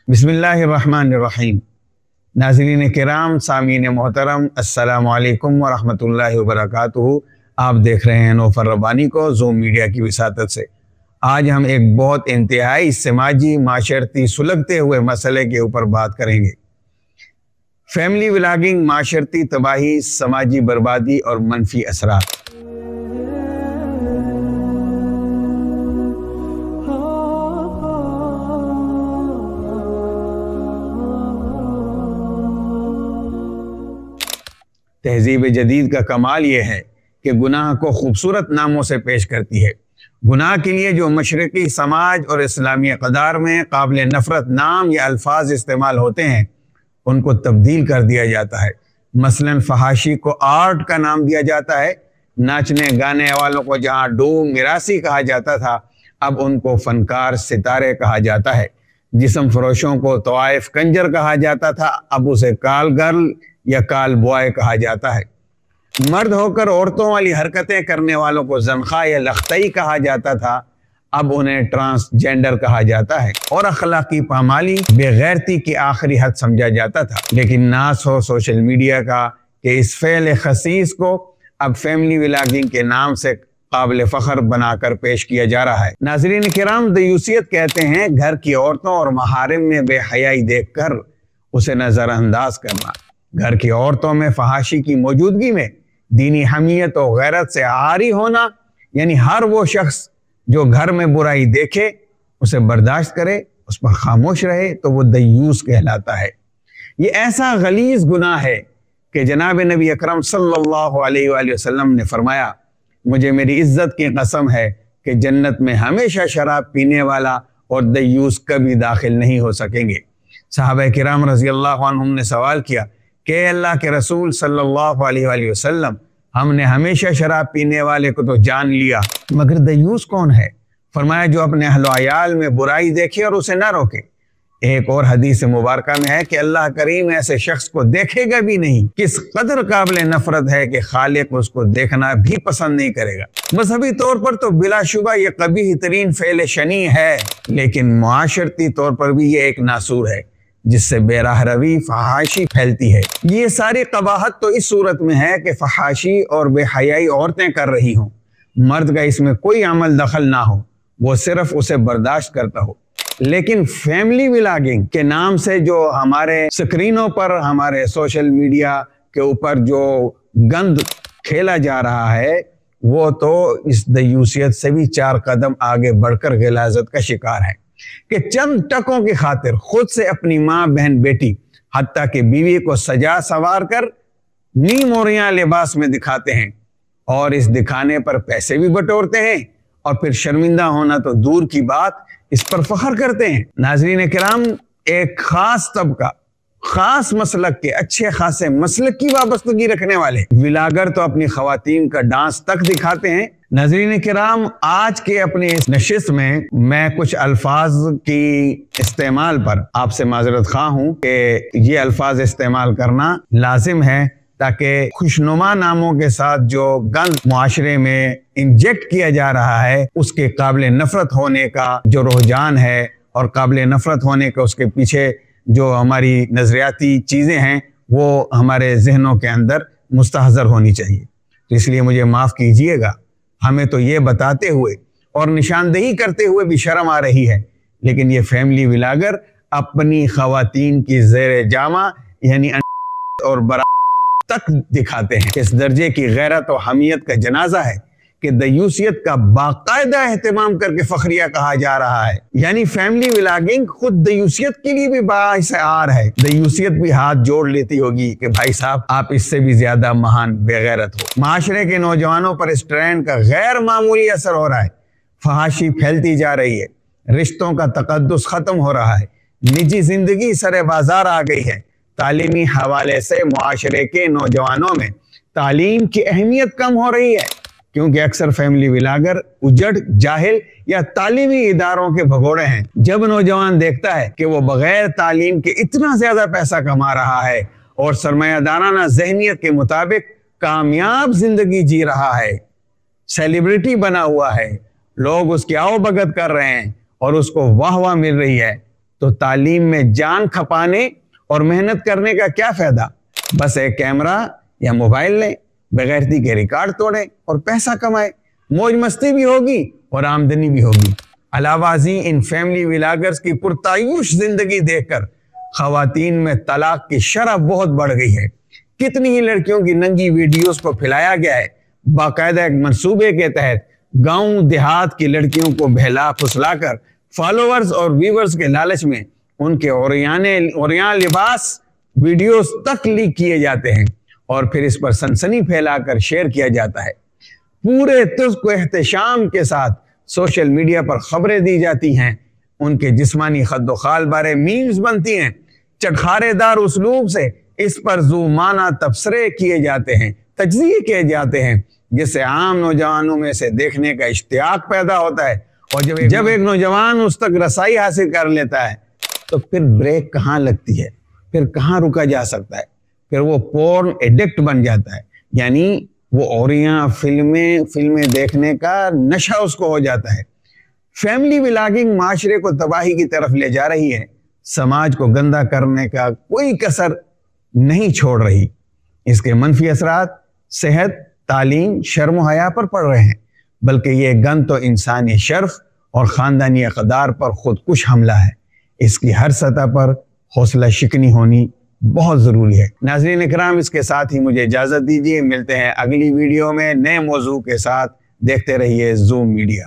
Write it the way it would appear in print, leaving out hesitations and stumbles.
बिस्मिल्लाहिर्रहमानिर्रहीम। नाज़रीन किराम, सामीन मोहतरम, अस्सलामु अलैकुम वरहमतुल्लाहि वबरकातुहू। आप देख रहे हैं नौफर रब्बानी को ज़ूम मीडिया की विसातत से। आज हम एक बहुत इंतहाई समाजी माशरती सुलगते हुए मसले के ऊपर बात करेंगे। फैमिली व्लॉगिंग, माशरती तबाही, समाजी बर्बादी और मनफी असरात। तहजीब जदीद का कमाल यह है कि गुनाह को खूबसूरत नामों से पेश करती है। गुनाह के लिए जो मशरक़ी समाज और इस्लामी अक़दार में काबिल नफ़रत नाम या अल्फाज इस्तेमाल होते हैं, उनको तब्दील कर दिया जाता है। मसलन फहाशी को आर्ट का नाम दिया जाता है। नाचने गाने वालों को जहाँ डूम मिरासी कहा जाता था, अब उनको फ़नकार सितारे कहा जाता है। जिस्म फरोशों को तवाइफ कंजर कहा जाता था, अब उसे काल गर्ल या काल बॉय कहा जाता है। मर्द होकर औरतों वाली हरकतें करने वालों को ज़नख़ा या लख्तई कहा जाता था, अब उन्हें ट्रांसजेंडर कहा जाता है। और अखलाकी पामाली, बेगैरती की आखिरी हद समझा जाता था। लेकिन नास हो सोशल मीडिया का कि इस फ़ेल खसीस को अब फैमिली व्लॉगिंग के नाम से काबिल फ़ख्र बनाकर पेश किया जा रहा है। नाज़रीन किराम, दयूसियत कहते हैं घर की औरतों और महारिम में बेहयाई देखकर उसे नज़रअंदाज करना। घर की औरतों में फहाशी की मौजूदगी में दीनी हमीयत और गैरत से आरी होना, यानी हर वो शख्स जो घर में बुराई देखे उसे बर्दाश्त करे, उस पर खामोश रहे, तो वो दयूस कहलाता है। ये ऐसा गलीज गुनाह है कि जनाब नबी अकरम सल्लल्लाहु अलैहि वसल्लम ने फरमाया, मुझे मेरी इज्जत की कसम है कि जन्नत में हमेशा शराब पीने वाला और दयूस कभी दाखिल नहीं हो सकेंगे। सहाबा किराम रज़ी अल्लाह अन्हुम ने सवाल किया कि अल्लाह के रसूल सल्लल्लाहु अलैहि वसल्लम, हमने हमेशा शराब पीने वाले को तो जान लिया, मगर दयूस कौन है? फरमाया, जो अपने अहल अयाल में बुराई देखे और उसे ना रोके। एक और हदीस मुबारक में है कि अल्लाह करीम ऐसे शख्स को देखेगा भी नहीं। किस कदर काबिल नफरत है कि खालिक उसको देखना भी पसंद नहीं करेगा। मजहबी तौर पर तो बिलाशुबा ये कबीह तरीन फेल शनी है, लेकिन मुआशरती तौर पर भी ये एक नासूर है जिससे बेराह रवी फहाशी फैलती है। ये सारी कबाहत तो इस सूरत में है कि फहाशी और बेहयाई औरतें कर रही हों, मर्द का इसमें कोई अमल दखल ना हो, वो सिर्फ उसे बर्दाश्त करता हो। लेकिन फैमिली व्लॉगिंग के नाम से जो हमारे स्क्रीनों पर, हमारे सोशल मीडिया के ऊपर जो गंद खेला जा रहा है, वो तो इस दयूसियत से भी 4 कदम आगे बढ़कर गिलाजत का शिकार है कि चंद टकों की खातिर खुद से अपनी माँ, बहन, बेटी, हत्ता कि बीवी को सजा सवार कर नीम ओरियां लिबास में दिखाते हैं और इस दिखाने पर पैसे भी बटोरते हैं, और फिर शर्मिंदा होना तो दूर की बात, इस पर फख्र करते हैं। नाज़रीन किराम, एक खास तबका, खास मसलक के अच्छे खासे मसलक की वाबस्तगी रखने वाले व्लॉगर तो अपनी खवातीन का डांस तक दिखाते हैं। नाज़रीन किराम, आज के अपने इस नशिस्त में मैं कुछ अल्फाज की इस्तेमाल पर आपसे माजरत खा हूँ कि ये अल्फाज इस्तेमाल करना लाजिम है ताकि खुशनुमा नामों के साथ जो गंद मुआशरे में इंजेक्ट किया जा रहा है, उसके काबिल नफरत होने का जो रुझान है और काबिल नफरत होने का उसके पीछे जो हमारी नजरियाती चीज़ें हैं, वो हमारे जहनों के अंदर मुस्तहज़र होनी चाहिए। तो इसलिए मुझे माफ़ कीजिएगा, हमें तो ये बताते हुए और निशानदेही करते हुए भी शर्म आ रही है, लेकिन ये फैमिली व्लॉगर अपनी खवातीन की ज़ेर जामा यानी और बरा तक दिखाते हैं। इस दर्जे की गैरत और हमीयत का जनाजा है कि दयूसियत का बाकायदा एहतमाम करके फखरिया कहा जा रहा है। यानी फैमिली व्लॉगिंग खुद दयूसियत के लिए भी बाइस आर है। दयूसियत भी हाथ जोड़ लेती होगी कि भाई साहब, आप इससे भी ज्यादा महान बेगैरत हो। माशरे के नौजवानों पर इस ट्रेंड का गैर मामूली असर हो रहा है। फहाशी फैलती जा रही है, रिश्तों का तकद्दुस खत्म हो रहा है, निजी जिंदगी सरे बाजार आ गई है। तालीमी हवाले से मुआशरे के नौजवानों में तालीम की अहमियत कम हो रही है, क्योंकि अक्सर फैमिली व्लॉगर उजड़, जाहिल या तालीमी इदारों के भगोड़े हैं। जब नौजवान देखता है कि वो बगैर तालीम के इतना ज्यादा पैसा कमा रहा है और सरमायादाराना ज़हनियत के मुताबिक कामयाब जिंदगी जी रहा है, सेलिब्रिटी बना हुआ है, लोग उसकी आओ भगत कर रहे हैं और उसको वाह वाह मिल रही है, تو تعلیم میں جان کھپانے اور محنت کرنے کا کیا فائدہ؟ بس ایک کیمرہ یا موبائل لیں، بغیرتی کے ریکارڈ توڑیں اور پیسہ کمائیں، موج مستی بھی ہوگی اور آمدنی بھی ہوگی۔ علاوہ ازیں ان فیملی ولاگرز کی پرتعیش زندگی دیکھ کر خواتین میں طلاق کی شرح بہت بڑھ گئی ہے۔ کتنی ہی لڑکیوں کی ننگی ویڈیوز کو پھیلایا گیا ہے۔ باقاعدہ ایک منصوبے کے تحت گاؤں دیہات کی لڑکیوں کو بہلا پھسلا کر فالوورز اور ویورز کے لالچ میں ان کے عریاں لباس ویڈیوز تک لیک کیے جاتے ہیں اور پھر اس پر سنسنی پھیلا کر شیئر کیا جاتا ہے۔ پورے تزک و احتشام کے ساتھ سوشل میڈیا پر خبریں دی جاتی ہیں، ان کے جسمانی خد و خال بارے میمز بنتی ہیں، چٹخارے دار اسلوب سے اس پر ذو معنی تبصرے کیے جاتے ہیں، تجزیے کیے جاتے ہیں، جس سے عام نوجوانوں میں سے دیکھنے کا اشتیاق پیدا ہوتا ہے۔ اور جب ایک نوجوان اس تک رسائی حاصل کر لیتا ہے تو پھر بریک کہاں لگتی ہے؟ پھر کہاں رکا جا سکتا ہے؟ پھر وہ پورن ایڈکٹ بن جاتا ہے، یعنی وہ عوریاں فلمیں دیکھنے کا نشہ اس کو ہو جاتا ہے۔ فیملی ولاگنگ معاشرے کو تباہی کی طرف لے جا رہی ہے، سماج کو گندا کرنے کا کوئی کسر نہیں چھوڑ رہی۔ اس کے منفی اثرات صحت، تعلیم، شرم و حیا پر پڑ رہے ہیں، بلکہ یہ گند تو انسانی شرف اور خاندانی اقدار پر خودکش حملہ ہے۔ اس کی ہر سطح پر حوصلہ شکنی ہونی بہت ضروری ہے۔ ناظرین اکرام، اس کے ساتھ ہی مجھے اجازت دیجیے، ملتے ہیں اگلی ویڈیو میں نئے موضوع کے ساتھ۔ دیکھتے رہیے زوم میڈیا۔